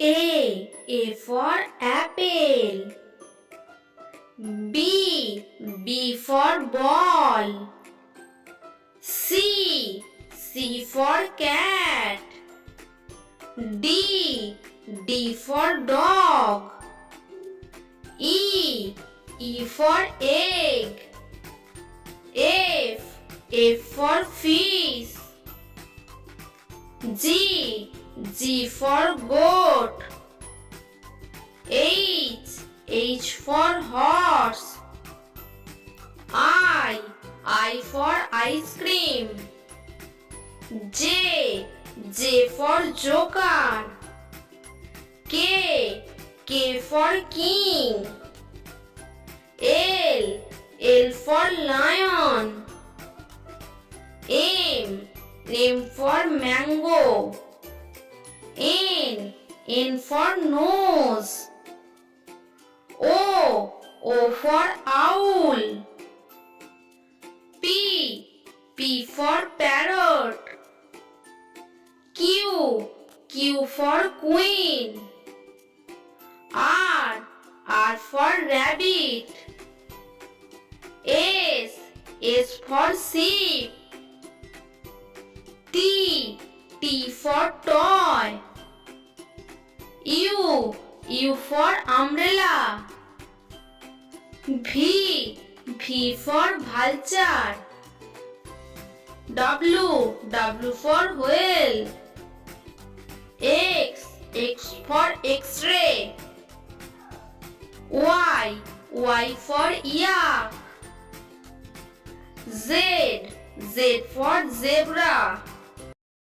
A for apple. B for ball. C for cat. D for dog. E for egg. F for fish. G for goat. H for horse. I for ice cream. J for joker. K for king. L for lion. M for mango. N for nose. O for owl. P for parrot. Q for queen. R for rabbit. S for sheep. T for toy. U for umbrella. V for vulture. W for whale. X for X-ray. Y for yak. Z for zebra.